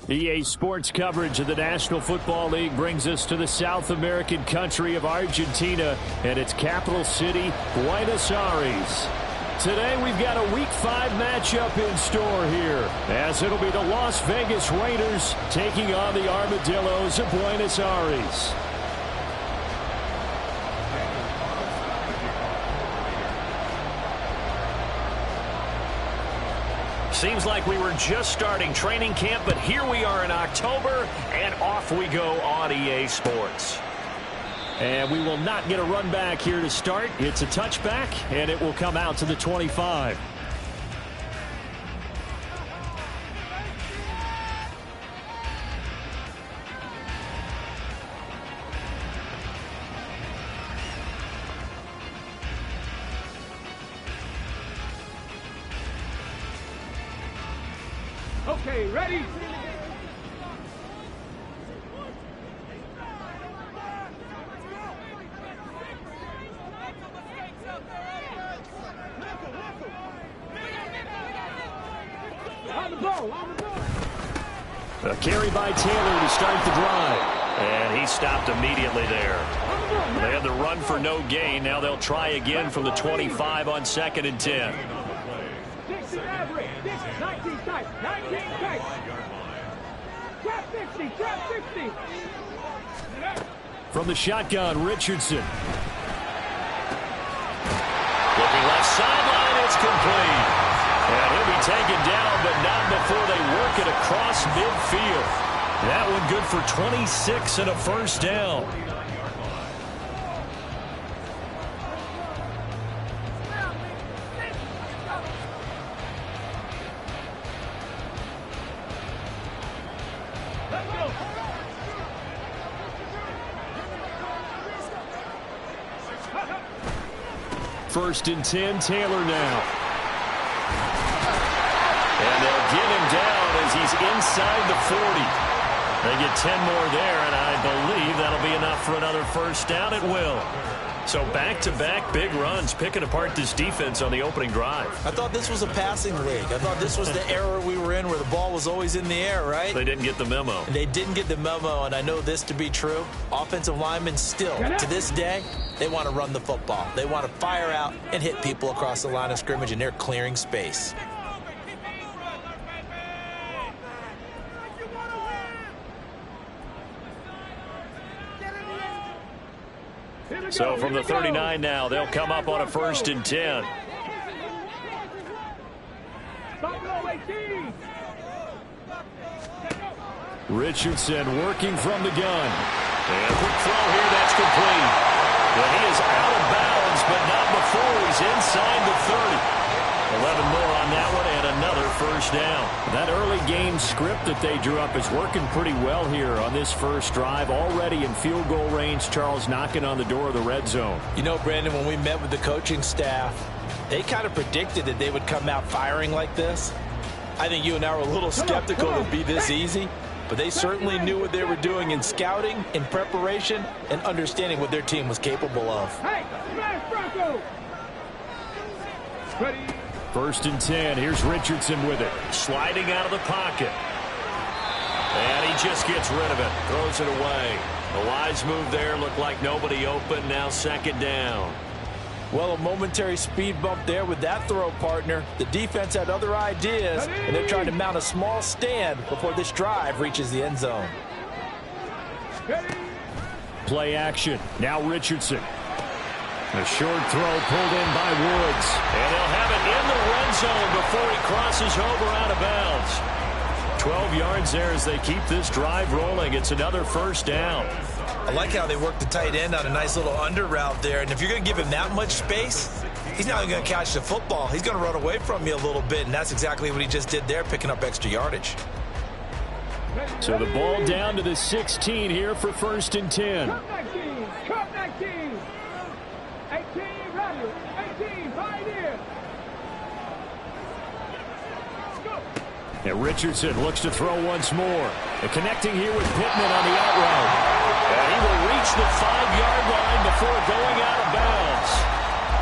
EA Sports coverage of the National Football League brings us to the South American country of Argentina and its capital city, Buenos Aires. Today we've got a Week 5 matchup in store here, as it'll be the Las Vegas Raiders taking on the Armadillos of Buenos Aires. Seems like we were just starting training camp, but here we are in October, and off we go on EA Sports. And we will not get a run back here to start. It's a touchback, and it will come out to the 25. Okay, ready? A carry by Taylor to start the drive. And he stopped immediately there. They had the run for no gain. Now they'll try again from the 25 on 2nd and 10. 19 tight. Trap 60. From the shotgun, Richardson. Looking left sideline, it's complete. And he'll be taken down, but not before they work it across midfield. That one good for 26 and a first down. First and 10, Taylor now. And they'll get him down as he's inside the 40. They get 10 more there, and I believe that'll be enough for another first down. It will. So back-to-back big runs, picking apart this defense on the opening drive. I thought this was a passing league. I thought this was the era we were in where the ball was always in the air, right? They didn't get the memo. They didn't get the memo, and I know this to be true. Offensive linemen still, to this day, they want to run the football. They want to fire out and hit people across the line of scrimmage, and they're clearing space. So from the 39 now, they'll come up on a 1st and 10. Richardson working from the gun. And a quick throw here, that's complete. But he is out of bounds, but not before he's inside the 30. 11 more on that one, and another first down. That early game script that they drew up is working pretty well here on this first drive. Already in field goal range, Charles knocking on the door of the red zone. You know, Brandon, when we met with the coaching staff, they kind of predicted that they would come out firing like this. I think you and I were a little skeptical it would be this easy, but they certainly knew what they were doing in scouting, in preparation, and understanding what their team was capable of. Hey, smash Bronco! Ready? First and 10. Here's Richardson with it. Sliding out of the pocket. And he just gets rid of it. Throws it away. The wise move there. Looked like nobody open. Now 2nd down. Well, a momentary speed bump there with that throw, partner. The defense had other ideas, and they're trying to mount a small stand before this drive reaches the end zone. Play action. Now Richardson. A short throw pulled in by Woods. And they'll have it in the red zone before he crosses over out of bounds. 12 yards there as they keep this drive rolling. It's another first down. I like how they work the tight end on a nice little under route there. And if you're going to give him that much space, he's not going to catch the football. He's going to run away from you a little bit, and that's exactly what he just did there, picking up extra yardage. So the ball down to the 16 here for 1st and 10. Cup 19. 18, ready. 18, right here. And Richardson looks to throw once more. And connecting here with Pittman on the out route. And he will reach the 5-yard line before going out of bounds.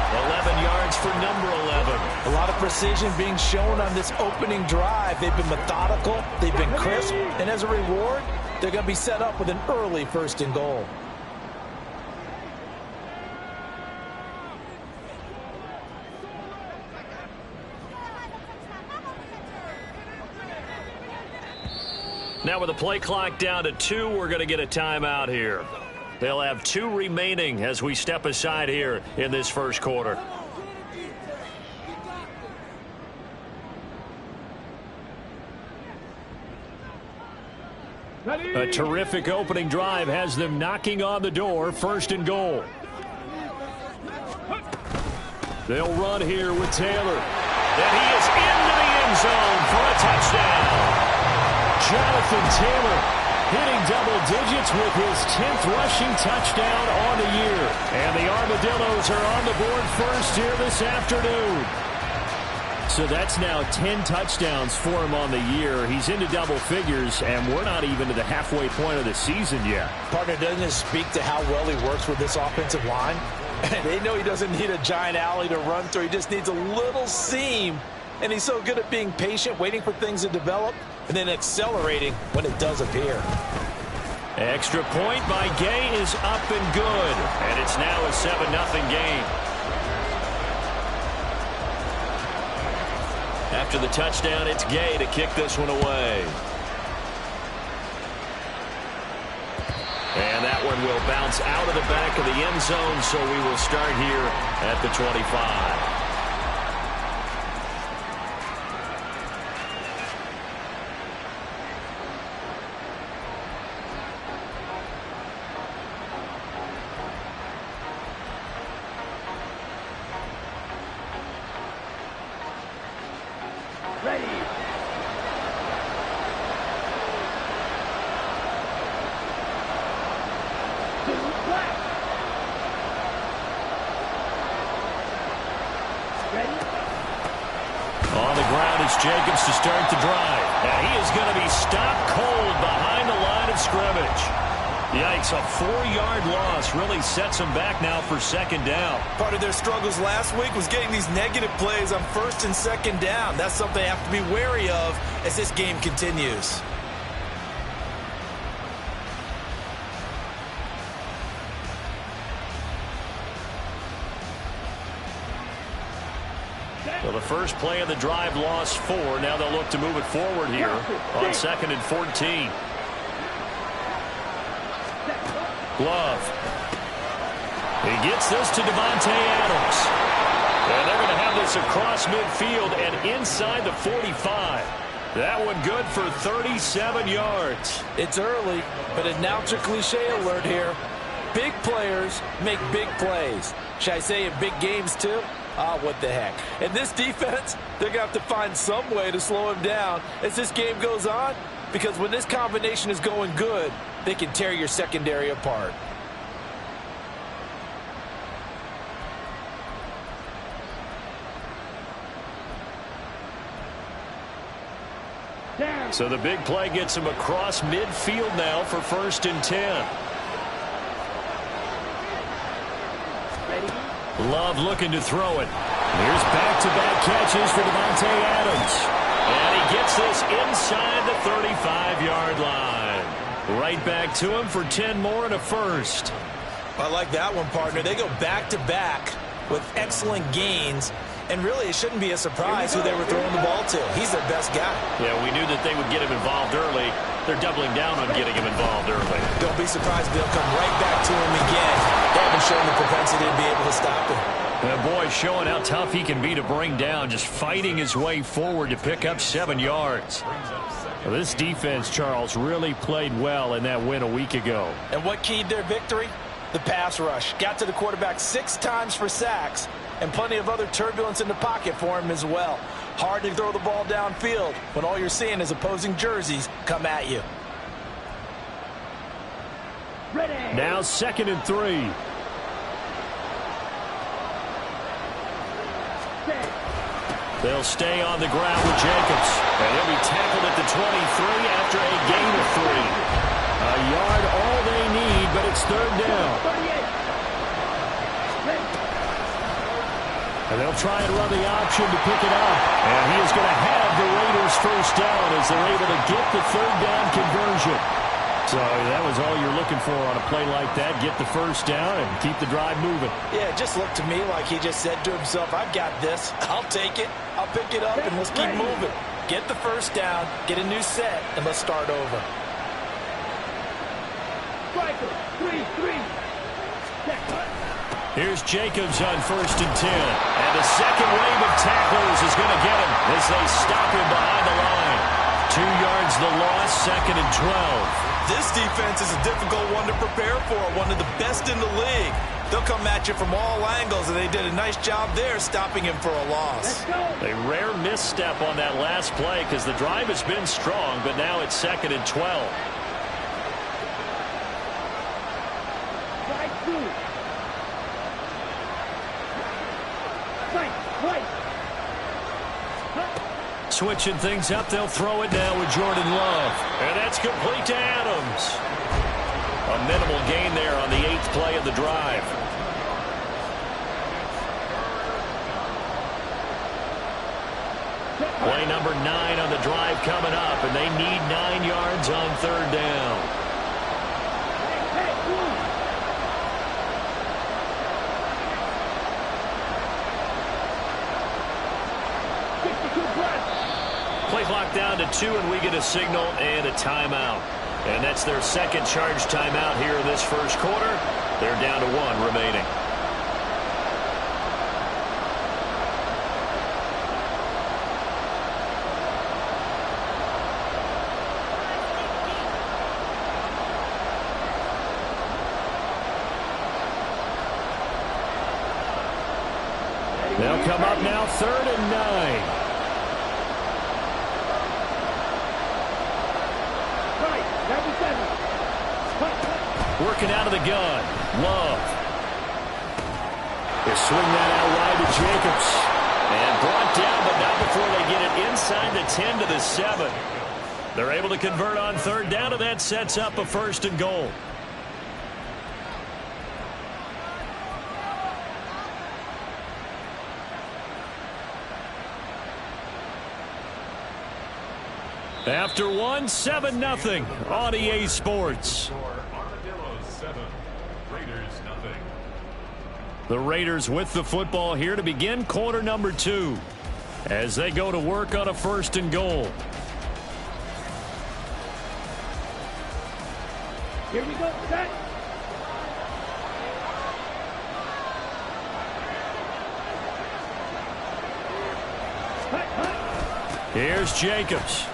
The 11 yards for number 11. A lot of precision being shown on this opening drive. They've been methodical, they've been crisp, and as a reward, they're going to be set up with an early 1st and goal. Now with the play clock down to 2, we're going to get a timeout here. They'll have 2 remaining as we step aside here in this 1st quarter. A terrific opening drive has them knocking on the door. 1st and goal. They'll run here with Taylor. And he is into the end zone for a touchdown. Jonathan Taylor hitting double digits with his 10th rushing touchdown on the year. And the Armadillos are on the board first here this afternoon. So that's now 10 touchdowns for him on the year. He's into double figures, and we're not even to the halfway point of the season yet. Partner, doesn't it speak to how well he works with this offensive line? They know he doesn't need a giant alley to run through. He just needs a little seam. And he's so good at being patient, waiting for things to develop, and then accelerating when it does appear. Extra point by Gay is up and good. And it's now a 7-0 game. After the touchdown, it's Gay to kick this one away. And that one will bounce out of the back of the end zone, so we will start here at the 25. Jacobs to start the drive. And he is going to be stopped cold behind the line of scrimmage. Yikes, a 4-yard loss really sets them back now for 2nd down. Part of their struggles last week was getting these negative plays on 1st and 2nd down. That's something they have to be wary of as this game continues. Well, the first play of the drive lost 4. Now they'll look to move it forward here on 2nd and 14. Love. He gets this to Devontae Adams. And they're going to have this across midfield and inside the 45. That one good for 37 yards. It's early, but announcer cliche alert here. Big players make big plays. Should I say in big games too? What the heck. And this defense, they're going to have to find some way to slow him down as this game goes on, because when this combination is going good, they can tear your secondary apart. So the big play gets him across midfield now for 1st and 10. Love looking to throw it. Here's back-to-back catches for Devontae Adams. And he gets this inside the 35-yard line. Right back to him for 10 more and a 1st. I like that one, partner. They go back-to-back with excellent gains. And really, it shouldn't be a surprise who they were throwing the ball to. He's their best guy. Yeah, we knew that they would get him involved early. They're doubling down on getting him involved early. Don't be surprised if they'll come right back to him again. They haven't shown the propensity to be able to stop him. And boy, showing how tough he can be to bring down, just fighting his way forward to pick up 7 yards. Well, this defense, Charles, really played well in that win a week ago. And what keyed their victory? The pass rush. Got to the quarterback 6 times for sacks, and plenty of other turbulence in the pocket for him as well. Hard to throw the ball downfield when all you're seeing is opposing jerseys come at you. Ready. Now 2nd and 3. They'll stay on the ground with Jacobs. And he'll be tackled at the 23 after a gain of 3. A yard all they need, but it's 3rd down. And they'll try and run the option to pick it up. And he is going to have the Raiders first down as they're able to get the third down conversion. So that was all you're looking for on a play like that. Get the first down and keep the drive moving. Yeah, it just looked to me like he just said to himself, I've got this. I'll take it. I'll pick it up, and let's keep moving. Get the first down, get a new set, and let's start over. Striker, 3-3. Here's Jacobs on 1st and 10. And the second wave of tacklers is going to get him as they stop him behind the line. 2 yards the loss, 2nd and 12. This defense is a difficult one to prepare for, one of the best in the league. They'll come at you from all angles, and they did a nice job there stopping him for a loss. A rare misstep on that last play because the drive has been strong, but now it's 2nd and 12. Switching things up, they'll throw it now with Jordan Love. And that's complete to Adams. A minimal gain there on the 8th play of the drive. Play number 9 on the drive coming up, and they need 9 yards on 3rd down. Play clock down to 2, and we get a signal and a timeout. And that's their second charge timeout here in this first quarter. They're down to 1 remaining. They'll come up now 3rd and 9. Working out of the gun. Love. They swing that out wide to Jacobs. And brought down, but not before they get it inside the 10 to the 7. They're able to convert on 3rd down, and that sets up a 1st and goal. After 1, 7-0 on EA Sports. The Raiders with the football here to begin quarter number 2 as they go to work on a 1st and goal. Here we go, set. Here's Jacobs.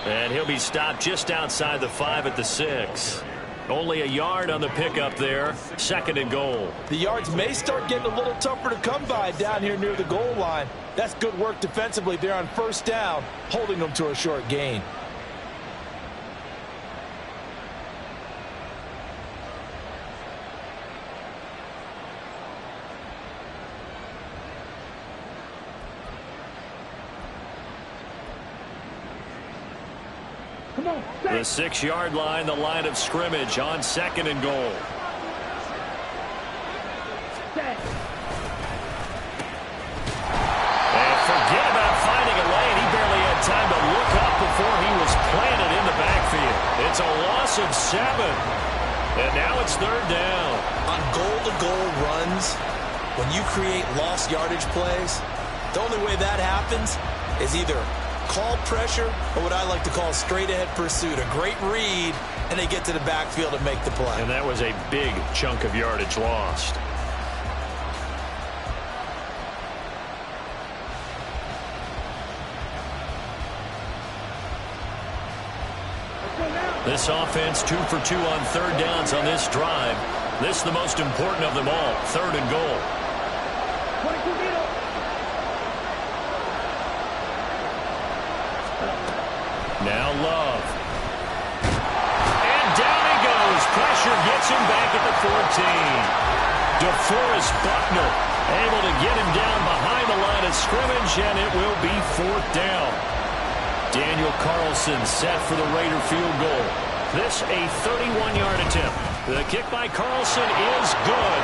And he'll be stopped just outside the 5 at the 6. Only a yard on the pickup there. 2nd and goal. The yards may start getting a little tougher to come by down here near the goal line. That's good work defensively there on 1st down, holding them to a short gain. The 6-yard line, the line of scrimmage on 2nd and goal. And forget about finding a lane. He barely had time to look up before he was planted in the backfield. It's a loss of 7. And now it's 3rd down. On goal-to-goal runs, when you create lost yardage plays, the only way that happens is either call pressure or what I like to call straight-ahead pursuit. A great read, and they get to the backfield and make the play. And that was a big chunk of yardage lost. This offense 2 for 2 on 3rd downs on this drive. This is the most important of them all. 3rd and goal. Now Love. And down he goes. Pressure gets him back at the 14. DeForest Buckner able to get him down behind the line of scrimmage, and it will be 4th down. Daniel Carlson set for the Raider field goal. This a 31-yard attempt. The kick by Carlson is good.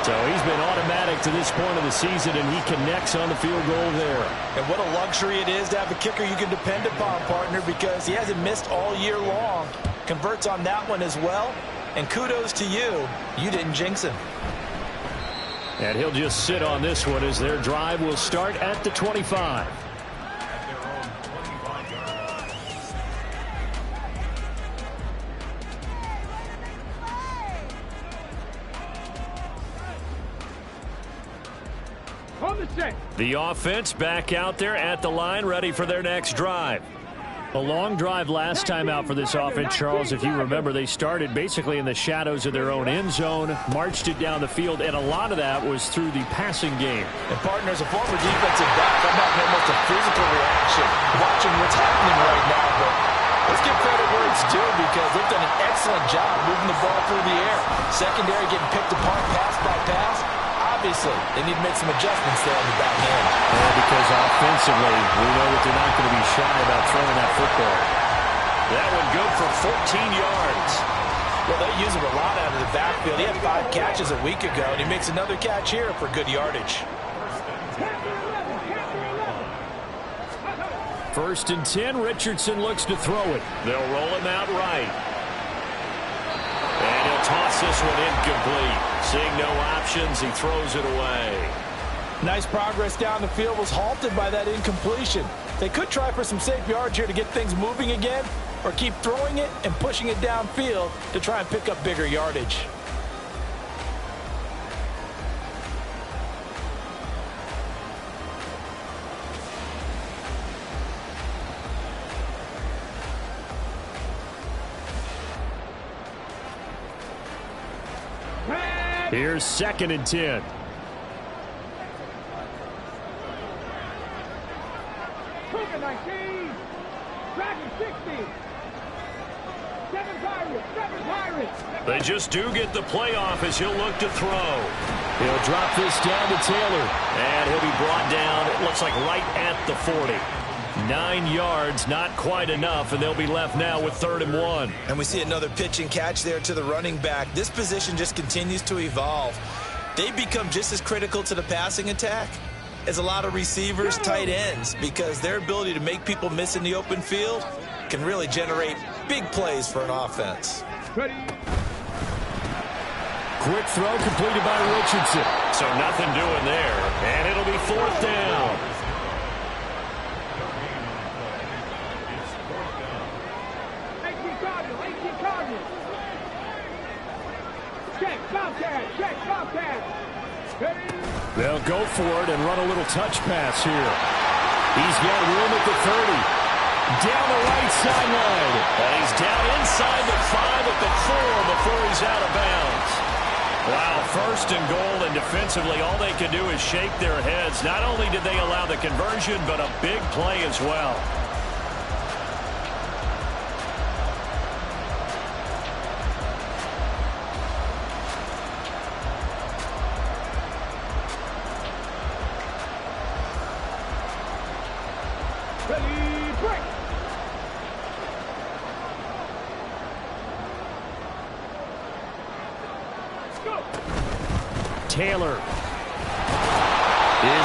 So he's been automatic to this point of the season, and he connects on the field goal there. And what a luxury it is to have a kicker you can depend upon, partner, because he hasn't missed all year long. Converts on that one as well. And kudos to you. You didn't jinx him. And he'll just sit on this one as their drive will start at the 25. The offense back out there at the line, ready for their next drive. A long drive last time out for this offense, Charles. If you remember, they started basically in the shadows of their own end zone, marched it down the field, and a lot of that was through the passing game. And partners, a former defensive back, I'm having almost a physical reaction watching what's happening right now. But let's give credit where it's due, because they've done an excellent job moving the ball through the air. Secondary getting picked apart pass by pass. Obviously, they need to make some adjustments there on the back end. Yeah, because offensively, we know that they're not going to be shy about throwing that football. That one good for 14 yards. Well, they use him a lot out of the backfield. He had 5 catches a week ago, and he makes another catch here for good yardage. 1st and 10, Richardson looks to throw it. They'll roll him out right. And he'll toss this one incomplete. Seeing no options, he throws it away. Nice progress down the field, was halted by that incompletion. They could try for some safe yards here to get things moving again, or keep throwing it and pushing it downfield to try and pick up bigger yardage. Here's 2nd and 10. They just do get the playoff as he'll look to throw. He'll drop this down to Taylor. And he'll be brought down, it looks like right at the 40. 9 yards, not quite enough, and they'll be left now with 3rd and 1. And we see another pitch and catch there to the running back. This position just continues to evolve. They become just as critical to the passing attack as a lot of receivers, tight ends, because their ability to make people miss in the open field can really generate big plays for an offense. Ready. Quick throw completed by Richardson. So nothing doing there, and it'll be 4th down. They'll go for it and run a little touch pass here. He's got room at the 30. Down the right sideline. And he's down inside the 5 at the 4 before he's out of bounds. Wow, 1st and goal, and defensively all they can do is shake their heads. Not only did they allow the conversion, but a big play as well. Taylor is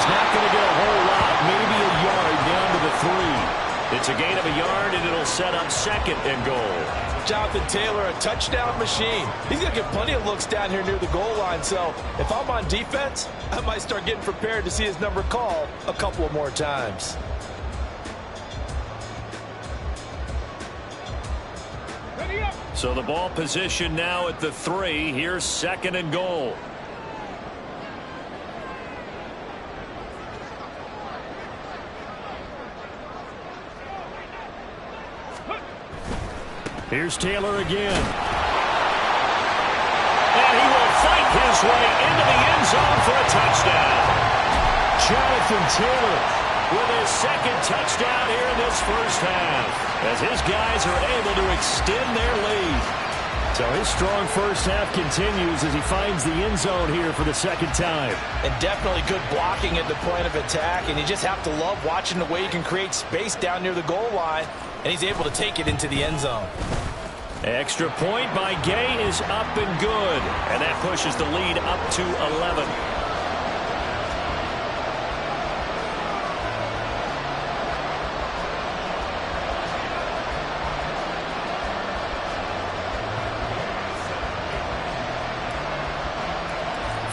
not going to get a whole lot, maybe a yard down to the 3. It's a gain of a yard, and it'll set up 2nd and goal. Jonathan Taylor, a touchdown machine. He's going to get plenty of looks down here near the goal line, so if I'm on defense, I might start getting prepared to see his number called a couple more times. So the ball position now at the 3. Here's 2nd and goal. Here's Taylor again. And he will fight his way into the end zone for a touchdown. Jonathan Taylor with his 2nd touchdown here in this first half, as his guys are able to extend their lead. So his strong first half continues as he finds the end zone here for the 2nd time. And definitely good blocking at the point of attack, and you just have to love watching the way he can create space down near the goal line, and he's able to take it into the end zone. Extra point by Gay is up and good. And that pushes the lead up to 11.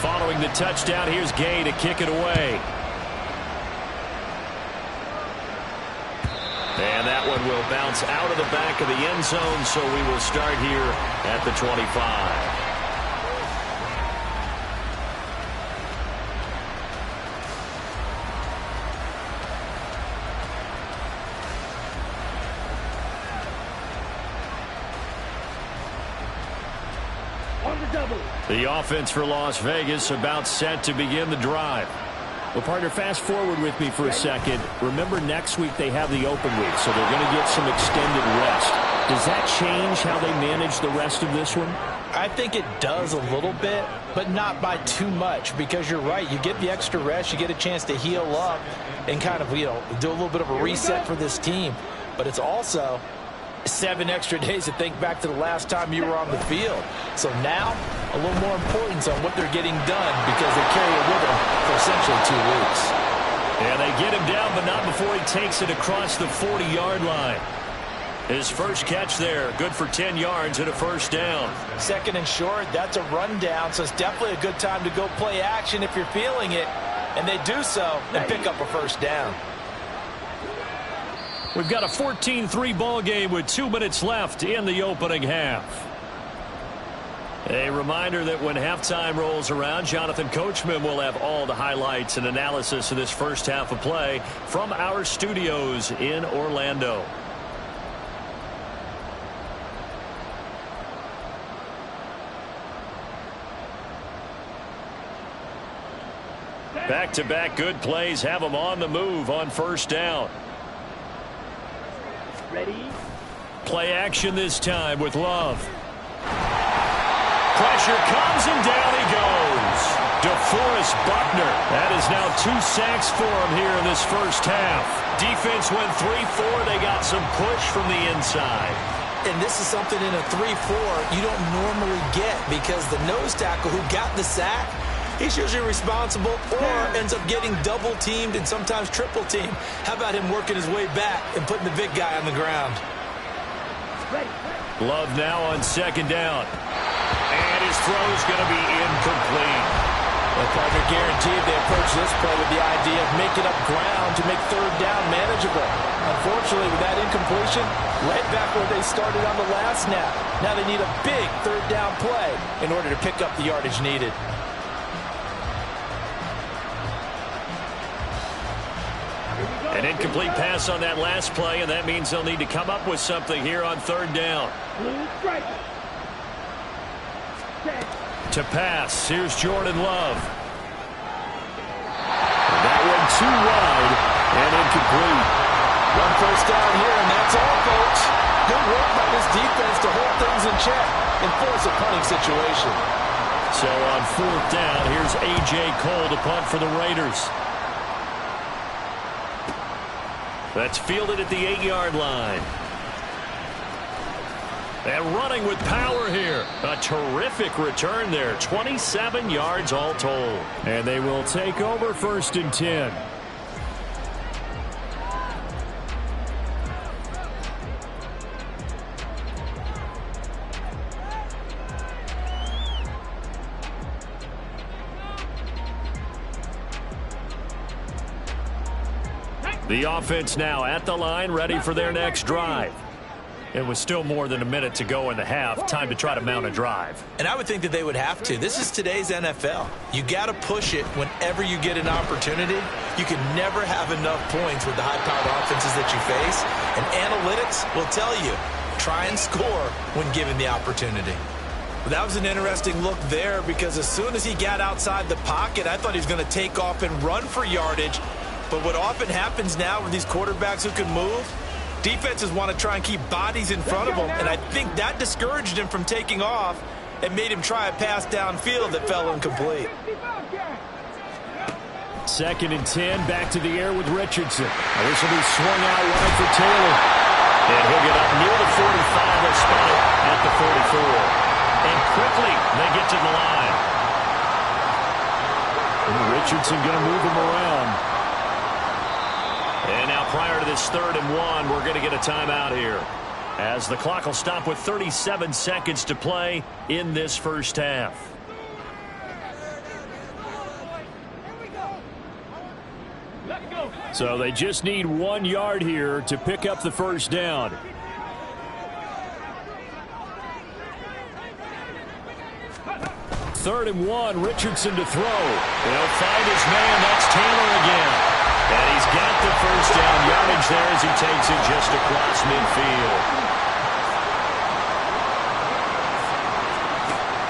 Following the touchdown, here's Gay to kick it away. And that one will bounce out of the back of the end zone, so we will start here at the 25. The offense for Las Vegas about set to begin the drive. Well, partner, fast forward with me for a second. Remember, next week they have the open week, so they're going to get some extended rest. Does that change how they manage the rest of this one? I think it does a little bit, but not by too much, because you're right. You get the extra rest, you get a chance to heal up and kind of, do a little bit of a reset for this team. But it's also 7 extra days to think back to the last time you were on the field. So now, a little more importance on what they're getting done, because they carry it with them for essentially 2 weeks. And they get him down, but not before he takes it across the 40-yard line. His first catch there, good for 10 yards and a first down. Second and short, that's a rundown, so it's definitely a good time to go play action if you're feeling it. And they do so and pick up a first down. We've got a 14-3 ball game with 2 minutes left in the opening half. A reminder that when halftime rolls around, Jonathan Coachman will have all the highlights and analysis of this first half of play from our studios in Orlando. Back-to-back good plays have them on the move on first down. Ready? Play action this time with Love. Pressure comes and down he goes. DeForest Buckner. That is now 2 sacks for him here in this first half. Defense went 3-4. They got some push from the inside. And this is something in a 3-4 you don't normally get, because the nose tackle who got the sack, he's usually responsible or ends up getting double-teamed and sometimes triple-teamed. How about him working his way back and putting the big guy on the ground? Love now on second down. And his throw's going to be incomplete. The partner guaranteed they approach this play with the idea of making up ground to make third down manageable. Unfortunately, with that incompletion, right back where they started on the last snap. Now they need a big third down play in order to pick up the yardage needed. An incomplete pass on that last play, and that means they'll need to come up with something here on third down. To pass, here's Jordan Love. And that one too wide and incomplete. One first down here, and that's all, folks. Good work by this defense to hold things in check and force a punting situation. So on fourth down, here's A.J. Cole to punt for the Raiders. That's fielded at the 8-yard line. And running with power here. A terrific return there. 27 yards all told. And they will take over first and 10. The offense now at the line, ready for their next drive. It was still more than a minute to go in the half. Time to try to mount a drive. And I would think that they would have to. This is today's NFL. You got to push it whenever you get an opportunity. You can never have enough points with the high-powered offenses that you face. And analytics will tell you, try and score when given the opportunity. But that was an interesting look there, because as soon as he got outside the pocket, I thought he was going to take off and run for yardage. But what often happens now with these quarterbacks who can move, defenses want to try and keep bodies in front of them, and I think that discouraged him from taking off and made him try a pass downfield that fell incomplete. Second and 10, back to the air with Richardson. This will be swung out wide for Taylor. And he'll get up near the 45. They'll spot it at the 44. And quickly, they get to the line. And Richardson going to move him around. And now prior to this 3rd and 1, we're going to get a timeout here, as the clock will stop with 37 seconds to play in this first half. So they just need 1 yard here to pick up the first down. Third and 1, Richardson to throw. He'll find his man. That's Taylor again. And he's got the first down yardage there as he takes it just across midfield.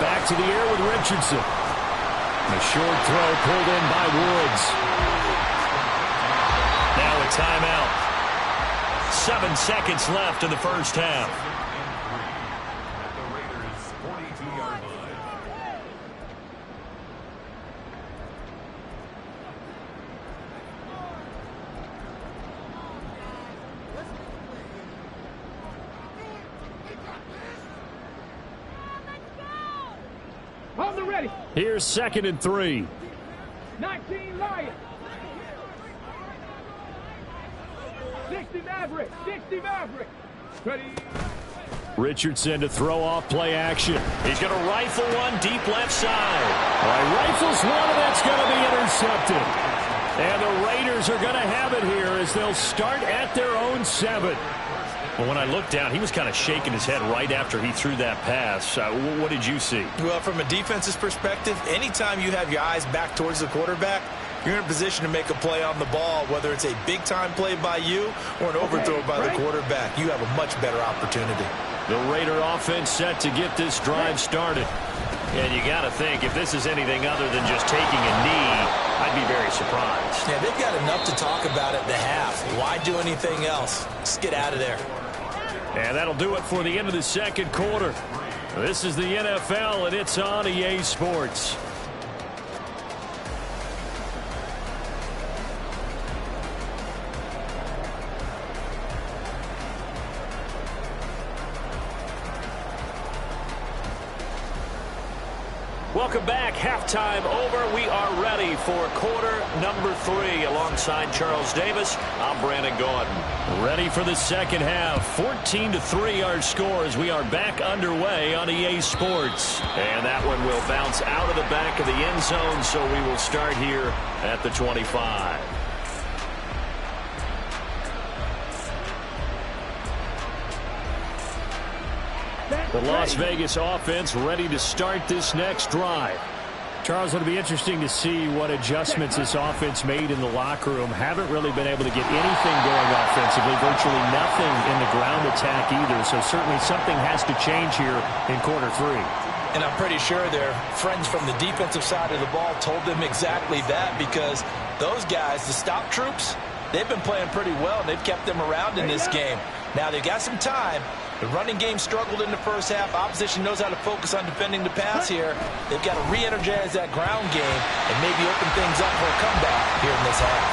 Back to the air with Richardson. A short throw pulled in by Woods. Now a timeout. 7 seconds left in the first half. Here's 2nd and 3. 19 Lions. 60 Maverick. 60 Maverick. Ready. Richardson to throw off play action. He's going to rifle one deep left side. Rifles one, and that's going to be intercepted. And the Raiders are going to have it here as they'll start at their own 7. Well, when I looked down, he was kind of shaking his head right after he threw that pass. What did you see? Well, from a defense's perspective, anytime you have your eyes back towards the quarterback, you're in a position to make a play on the ball, whether it's a big-time play by you or an overthrow by the quarterback. You have a much better opportunity. The Raider offense set to get this drive started. And you got to think, if this is anything other than just taking a knee, I'd be very surprised. Yeah, they've got enough to talk about at the half. Why do anything else? Just get out of there. And that'll do it for the end of the second quarter. This is the NFL, and it's on EA Sports. Welcome back. Halftime over. We are ready for quarter number 3. Alongside Charles Davis, I'm Brandon Gordon. Ready for the second half. 14-3 our score as we are back underway on EA Sports. And that one will bounce out of the back of the end zone, so we will start here at the 25. The Las Vegas offense ready to start this next drive. Charles, it'll be interesting to see what adjustments this offense made in the locker room. Haven't really been able to get anything going offensively. Virtually nothing in the ground attack either. So certainly something has to change here in quarter 3. And I'm pretty sure their friends from the defensive side of the ball told them exactly that, because those guys, the stop troops, they've been playing pretty well, and they've kept them around in this game. Now, they've got some time. The running game struggled in the first half. Opposition knows how to focus on defending the pass here. They've got to re-energize that ground game and maybe open things up for a comeback here in this half.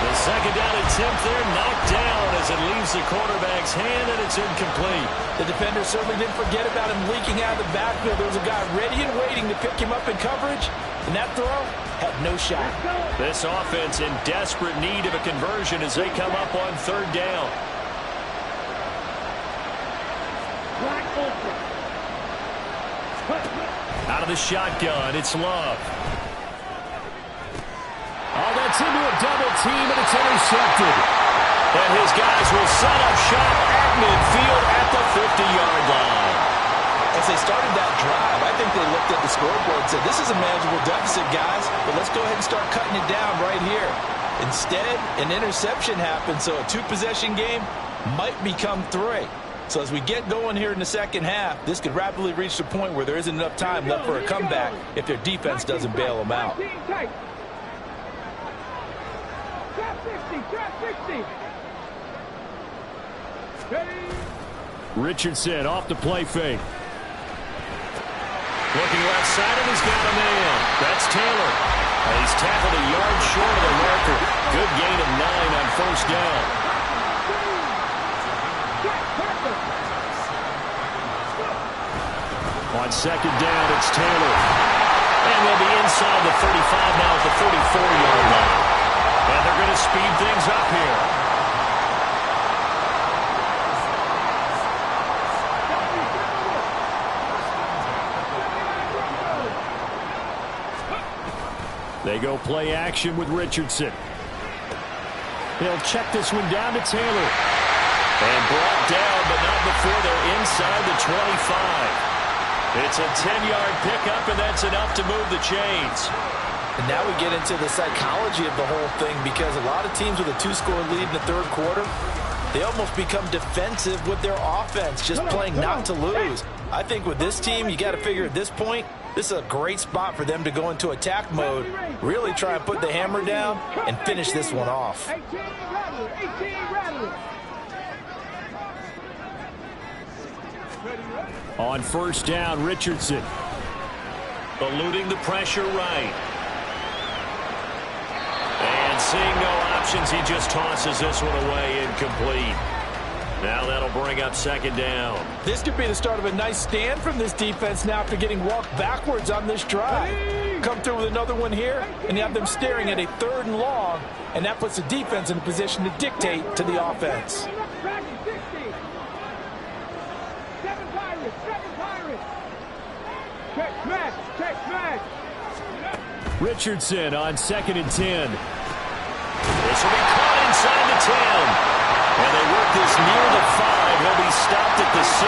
The second down attempt there knocked down as it leaves the quarterback's hand, and it's incomplete. The defender certainly didn't forget about him leaking out of the backfield. There was a guy ready and waiting to pick him up in coverage, and that throw had no shot. This offense in desperate need of a conversion as they come up on third down. Out of the shotgun, it's Love. Oh, that's into a double team, and it's intercepted. And his guys will set up shop at midfield at the 50-yard line. As they started that drive, I think they looked at the scoreboard and said, this is a manageable deficit, guys, but let's go ahead and start cutting it down right here. Instead, an interception happened, so a 2-possession game might become 3. So as we get going here in the second half, this could rapidly reach the point where there isn't enough time left for a comeback if their defense doesn't bail them out. Richardson off the play fake. Looking left side, and he's got a man. That's Taylor. And he's tackled a yard short of the marker. Good gain of 9 on first down. On second down, it's Taylor. And they'll be inside the 35 now at the 44-yard line. And they're going to speed things up here. They go play action with Richardson. They'll check this one down to Taylor. And brought down, but not before they're inside the 25. It's a 10-yard pickup, and that's enough to move the chains. And now we get into the psychology of the whole thing, because a lot of teams with a 2-score lead in the third quarter, they almost become defensive with their offense, just playing not to lose. I think with this team, you got to figure at this point, this is a great spot for them to go into attack mode, really try and put the hammer down and finish this one off. 18 rattler. On first down, Richardson. Eluding the pressure right. And seeing no options, he just tosses this one away, incomplete. Now that'll bring up second down. This could be the start of a nice stand from this defense now after getting walked backwards on this drive. Come through with another one here, and you have them staring at a 3rd and long, and that puts the defense in a position to dictate to the offense. 7 Pirates. Check smash. Richardson on 2nd and 10. This will be caught inside the 10. And they work this near the 5. He'll be stopped at the 6.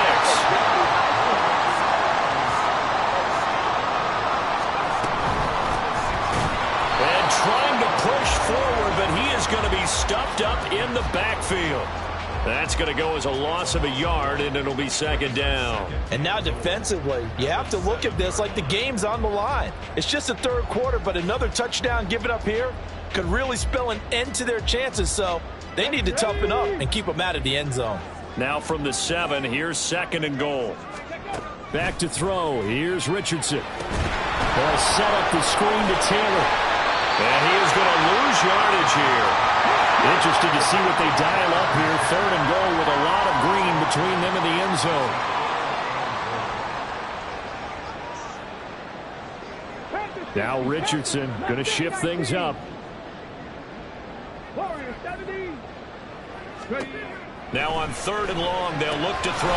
And trying to push forward, but he is going to be stuffed up in the backfield. That's going to go as a loss of a yard, and it'll be second down. And now defensively, you have to look at this like the game's on the line. It's just the third quarter, but another touchdown given up here could really spell an end to their chances, so they need to toughen up and keep them out of the end zone. Now from the 7, here's 2nd and goal. Back to throw. Here's Richardson. They'll set up the screen to Taylor. And he is going to lose yardage here. Interested to see what they dial up here. 3rd and goal with a lot of green between them and the end zone. Now Richardson going to shift things up. Now on 3rd and long, they'll look to throw.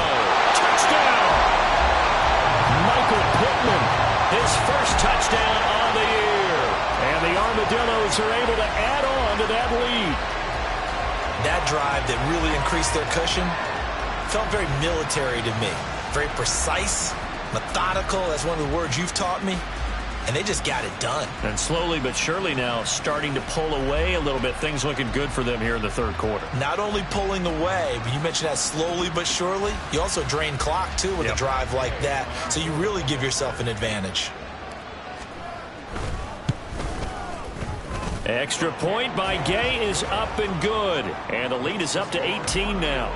Touchdown! Michael Pittman. His first touchdown on the year. And the Armadillos are able to add on to that lead. That drive that really increased their cushion felt very military to me. Very precise, methodical, that's one of the words you've taught me. And they just got it done. And slowly but surely now starting to pull away a little bit. Things looking good for them here in the third quarter. Not only pulling away, but you mentioned that slowly but surely. You also drain clock, too, with a drive like that. So you really give yourself an advantage. Extra point by Gay is up and good. And the lead is up to 18 now.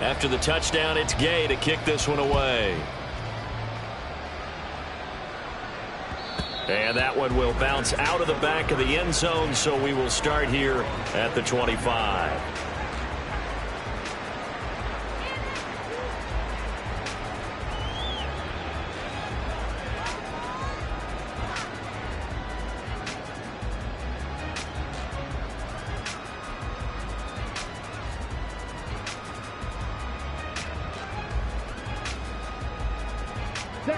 After the touchdown, it's Gay to kick this one away. And that one will bounce out of the back of the end zone, so we will start here at the 25.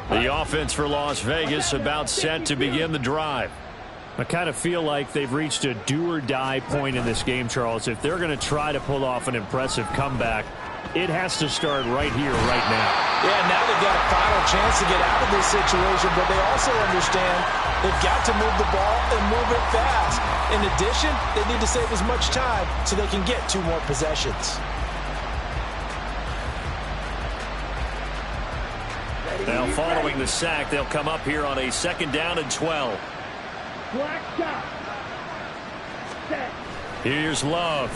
The offense for Las Vegas about set to begin the drive. I kind of feel like they've reached a do-or-die point in this game, Charles. If they're going to try to pull off an impressive comeback, it has to start right here, right now. Yeah, now they've got a final chance to get out of this situation, but they also understand they've got to move the ball and move it fast. In addition, they need to save as much time so they can get 2 more possessions. Now, following the sack, they'll come up here on a 2nd down and 12. Black shot. Set. Here's Love.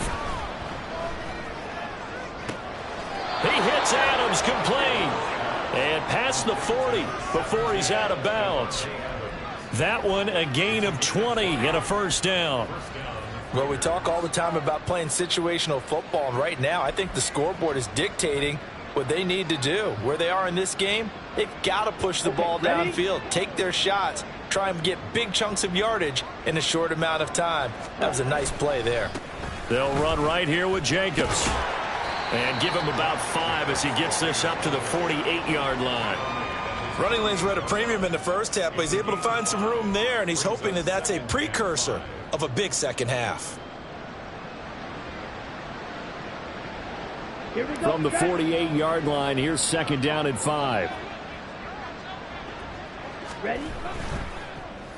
He hits Adams complete. And past the 40 before he's out of bounds. That one a gain of 20 and a first down. Well, we talk all the time about playing situational football, and right now I think the scoreboard is dictating what they need to do. Where they are in this game, they've got to push the ball downfield, take their shots, try and get big chunks of yardage in a short amount of time. That was a nice play there. They'll run right here with Jacobs. And give him about 5 as he gets this up to the 48-yard line. Running lanes were at a premium in the first half, but he's able to find some room there, and he's hoping that that's a precursor of a big second half. From the 48-yard line, here's second down and 5. Ready?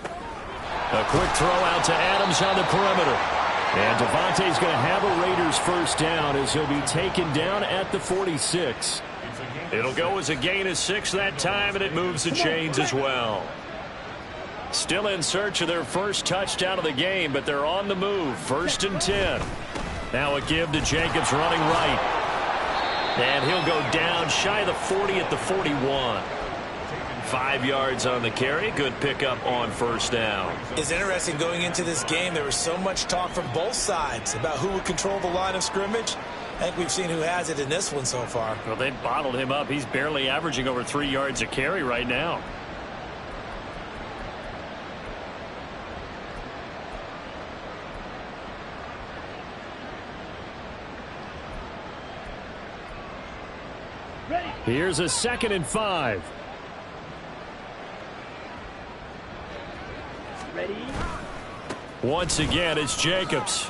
A quick throw out to Adams on the perimeter. And Devontae's going to have a Raiders first down as he'll be taken down at the 46. It'll go as a gain of 6 that time, and it moves the chains as well. Still in search of their first touchdown of the game, but they're on the move. First and 10. Now a give to Jacobs running right. And he'll go down shy of the 40 at the 41. 5 yards on the carry. Good pickup on first down. It's interesting going into this game. There was so much talk from both sides about who would control the line of scrimmage. I think we've seen who has it in this one so far. Well, they bottled him up. He's barely averaging over 3 yards a carry right now. Here's a second and 5. Ready? Once again, it's Jacobs.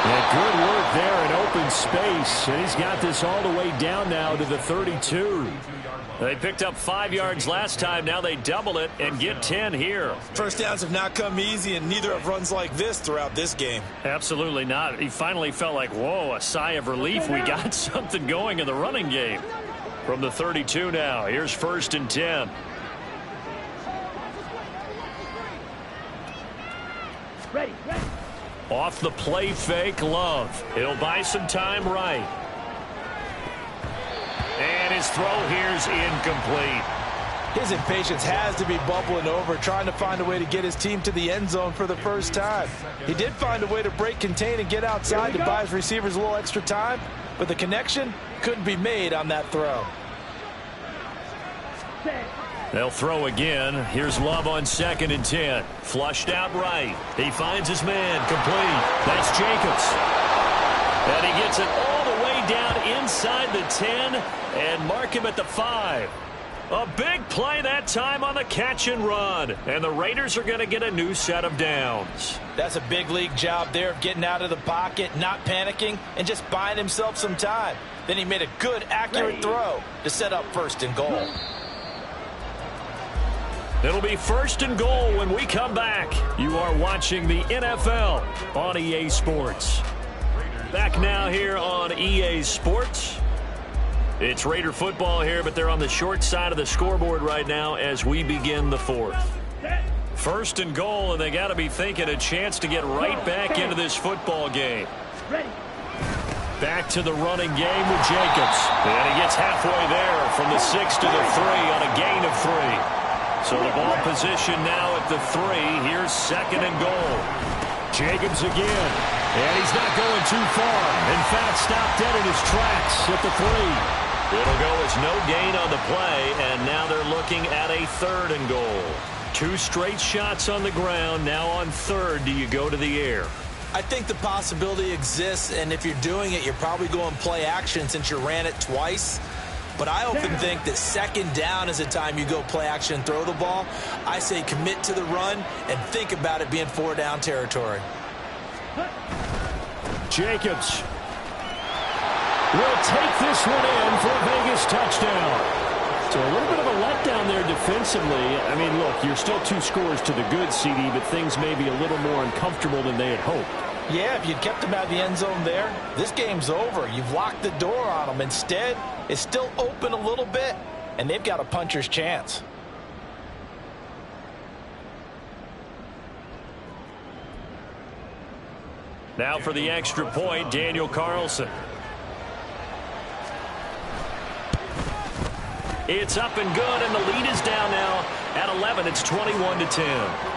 And good work there in open space. And he's got this all the way down now to the 32. They picked up 5 yards last time. Now they double it and get 10 here. First downs have not come easy, and neither have runs like this throughout this game. Absolutely not. He finally felt like, whoa, a sigh of relief. We got something going in the running game. From the 32 now, here's first and 10. Ready, ready. Off the play fake, Love. He'll buy some time right. And his throw here's incomplete. His impatience has to be bubbling over, trying to find a way to get his team to the end zone for the first time. He did find a way to break contain and get outside to buy his receivers a little extra time, but the connection couldn't be made on that throw. They'll throw again. Here's Love on second and 10. Flushed out right. He finds his man. Complete. That's Jacobs. And he gets it all the way down inside the 10 and mark him at the 5. A big play that time on the catch and run. And the Raiders are going to get a new set of downs. That's a big league job there of getting out of the pocket, not panicking, and just buying himself some time. Then he made a good, accurate throw to set up first and goal. It'll be first and goal when we come back. You are watching the NFL on EA Sports. Back now here on EA Sports. It's Raider football here, but they're on the short side of the scoreboard right now as we begin the fourth. First and goal, and they got to be thinking a chance to get right back into this football game. Back to the running game with Jacobs. And he gets halfway there from the 6 to the 3 on a gain of 3. So the ball position now at the 3. Here's second and goal. Jacobs again. And he's not going too far. In fact, stopped dead in his tracks at the 3. It'll go as no gain on the play, and now they're looking at a third and goal. 2 straight shots on the ground. Now on third, do you go to the air? I think the possibility exists, and if you're doing it, you're probably going play action since you ran it twice. But I often think that second down is the time you go play action and throw the ball. I say commit to the run and think about it being 4-down territory. Jacobs will take this one in for a Vegas touchdown. So a little bit of a letdown there defensively. I mean, look, you're still 2 scores to the good, CD, but things may be a little more uncomfortable than they had hoped. Yeah, if you'd kept him out of the end zone there, this game's over. You've locked the door on him. Instead, it's still open a little bit, and they've got a puncher's chance. Now for the extra point, Daniel Carlson. It's up and good, and the lead is down now at 11. It's 21-10.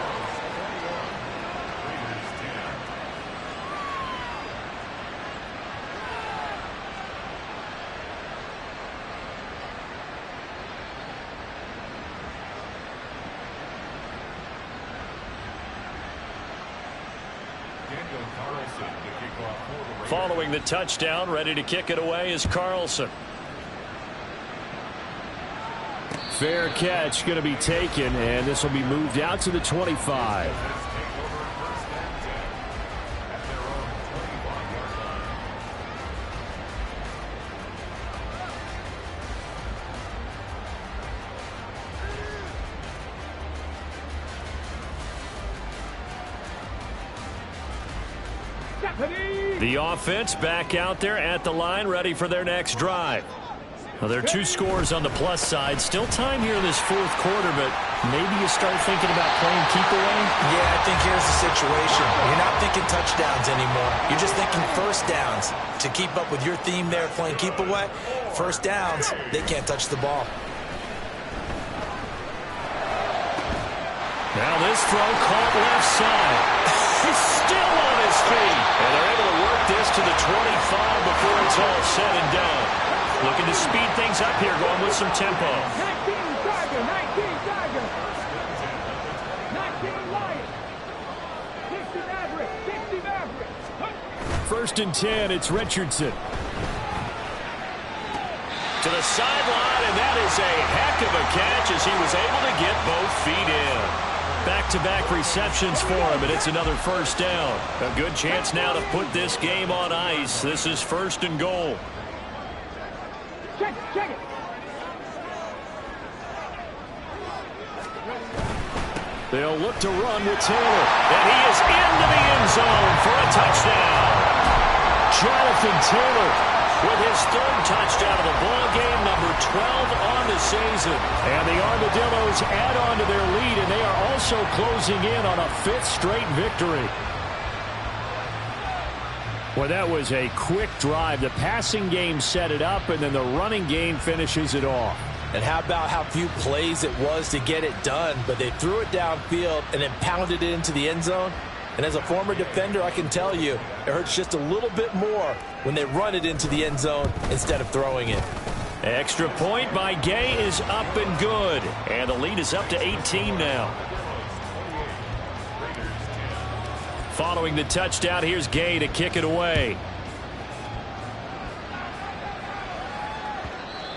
Following the touchdown, ready to kick it away is Carlson. Fair catch going to be taken, and this will be moved out to the 25. The offense back out there at the line, ready for their next drive. Well, there are two scores on the plus side. Still time here in this fourth quarter, but maybe you start thinking about playing keep away? Yeah, I think here's the situation. You're not thinking touchdowns anymore. You're just thinking first downs. To keep up with your theme there, playing keep away, first downs, they can't touch the ball. Now this throw caught left side. He's still on his feet. And they're able to work this to the 25 before it's all said and done. Looking to speed things up here, going with some tempo. 19 Tiger, 19 Tiger. 19 Lion. 60 Maverick, 60 Maverick. First and 10, it's Richardson. To the sideline, and that is a heck of a catch as he was able to get both feet in. Back-to-back receptions for him, and it's another first down. A good chance now to put this game on ice. This is first and goal. Check it. They'll look to run with Taylor. And he is into the end zone for a touchdown. Jonathan Taylor with his third touchdown of the ball game, number 12 on the season. And the Armadillos add on to their lead, and they are also closing in on a fifth straight victory. Well, that was a quick drive. The passing game set it up, and then the running game finishes it off. And how about how few plays it was to get it done, but they threw it downfield and then pounded it into the end zone. And as a former defender, I can tell you, it hurts just a little bit more when they run it into the end zone instead of throwing it. Extra point by Gay is up and good. And the lead is up to 18 now. Following the touchdown, here's Gay to kick it away.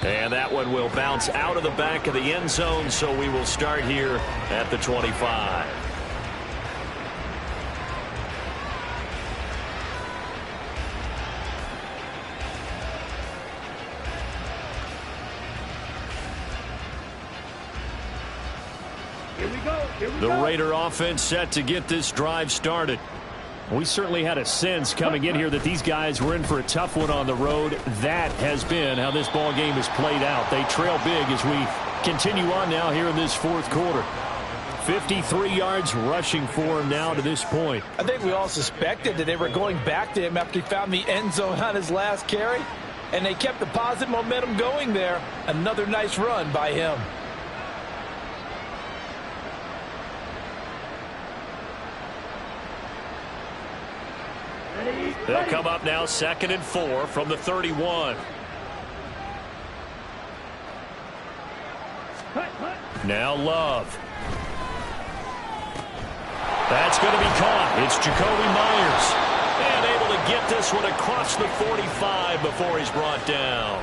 And that one will bounce out of the back of the end zone, so we will start here at the 25. The Raider offense set to get this drive started. We certainly had a sense coming in here that these guys were in for a tough one on the road. That has been how this ball game has played out. They trail big as we continue on now here in this fourth quarter. 53 yards rushing for him now to this point. I think we all suspected that they were going back to him after he found the end zone on his last carry. And they kept the positive momentum going there. Another nice run by him. They'll come up now 2nd and 4 from the 31. Now Love. That's going to be caught. It's Jacoby Myers. And able to get this one across the 45 before he's brought down.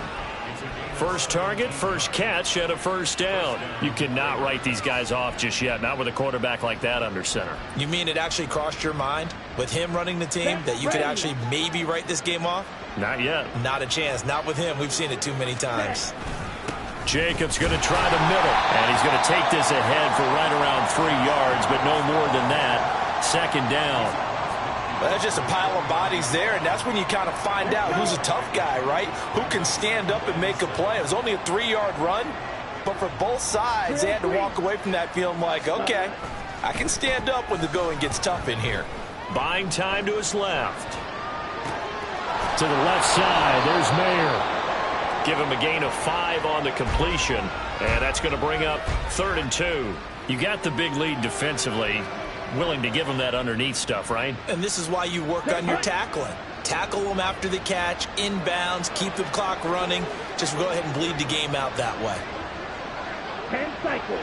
First target, first catch, and a first down. You cannot write these guys off just yet, not with a quarterback like that under center. You mean it actually crossed your mind with him running the team that you could actually maybe write this game off? Not yet. Not a chance. Not with him. We've seen it too many times. Jacobs going to try the middle, and he's going to take this ahead for right around 3 yards, but no more than that. Second down. Well, that's just a pile of bodies there, and that's when you kind of find out who's a tough guy, right? Who can stand up and make a play. It was only a 3-yard run, but for both sides, they had to walk away from that feeling like, okay, I can stand up when the going gets tough in here. Buying time to his left. To the left side, there's Mayer. Give him a gain of 5 on the completion, and that's going to bring up 3rd and 2. You got the big lead defensively. Willing to give him that underneath stuff, right? And this is why you work on your tackling. Tackle them after the catch, inbounds, keep the clock running. Just go ahead and bleed the game out that way. 10 cycles.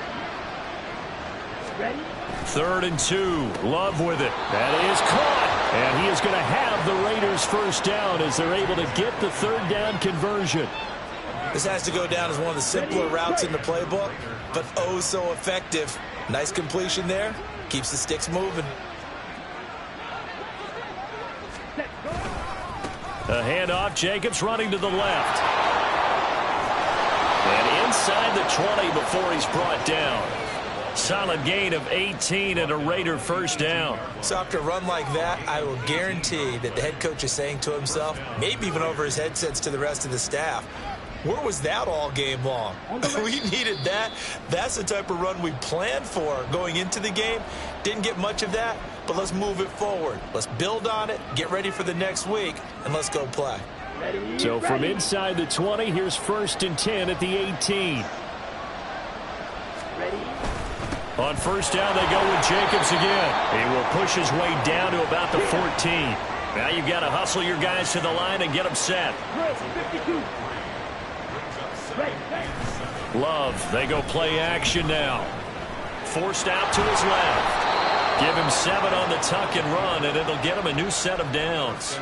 Ready? 3rd and 2. Love with it. That is caught. And he is going to have the Raiders first down as they're able to get the 3rd down conversion. This has to go down as one of the simpler routes in the playbook, but oh so effective. Nice completion there. Keeps the sticks moving. A handoff. Jacobs running to the left. And inside the 20 before he's brought down. Solid gain of 18 and a Raider first down. So after a run like that, I will guarantee that the head coach is saying to himself, maybe even over his headsets to the rest of the staff, where was that all game long? We needed that. That's the type of run we planned for going into the game. Didn't get much of that, but let's move it forward. Let's build on it, get ready for the next week, and let's go play. So from inside the 20, here's 1st and 10 at the 18. On first down, they go with Jacobs again. He will push his way down to about the 14. Now you've got to hustle your guys to the line and get them set. Love, they go play action now. Forced out to his left. Give him 7 on the tuck and run, and it'll get him a new set of downs.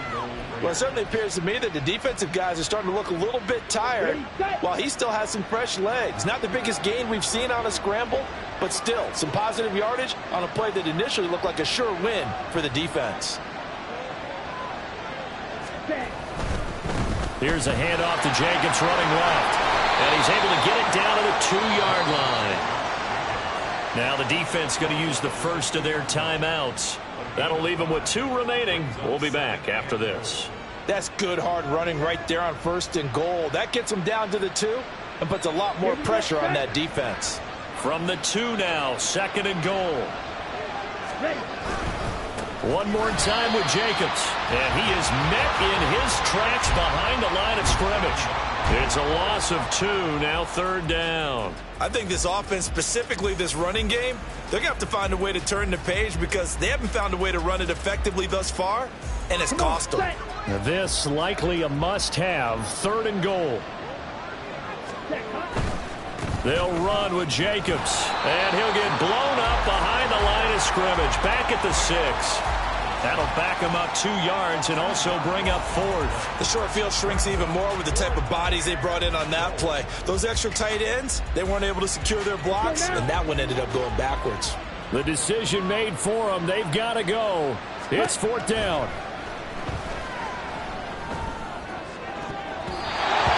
Well, it certainly appears to me that the defensive guys are starting to look a little bit tired while he still has some fresh legs. Not the biggest gain we've seen on a scramble, but still some positive yardage on a play that initially looked like a sure win for the defense. Here's a handoff to Jacobs running left. And he's able to get it down to the 2-yard line. Now the defense going to use the first of their timeouts. That'll leave them with 2 remaining. We'll be back after this. That's good hard running right there on 1st and goal. That gets them down to the 2 and puts a lot more pressure on that defense. From the 2 now, 2nd and goal. One more time with Jacobs. And he is met in his tracks behind the line of scrimmage. It's a loss of 2, now 3rd down. I think this offense, specifically this running game, they're going to have to find a way to turn the page because they haven't found a way to run it effectively thus far, and it's cost them. Now this likely a must-have, 3rd and goal. They'll run with Jacobs, and he'll get blown up behind the line of scrimmage, back at the 6. That'll back him up 2 yards and also bring up 4th. The short field shrinks even more with the type of bodies they brought in on that play. Those extra tight ends, they weren't able to secure their blocks, and that one ended up going backwards. The decision made for them. They've got to go. It's 4th down.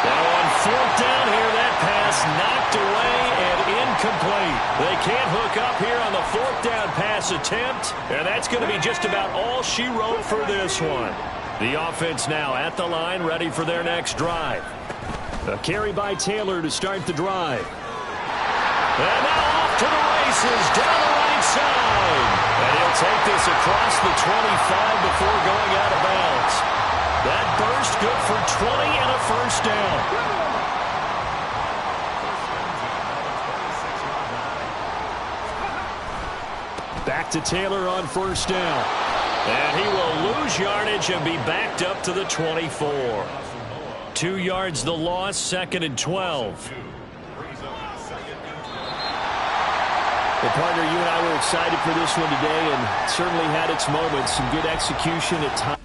Now on 4th down here, that pass knocked away and incomplete. They can't hook up here on the 4th down pass attempt, and that's going to be just about all she wrote for this one. The offense now at the line, ready for their next drive. A carry by Taylor to start the drive. And now off to the races down the right side. And he'll take this across the 25 before going out of bounds. That burst good for 20 and a first down. Back to Taylor on first down. And he will lose yardage and be backed up to the 24. 2 yards the loss, 2nd and 12. Well, partner, you and I were excited for this one today and certainly had its moments. Some good execution at times.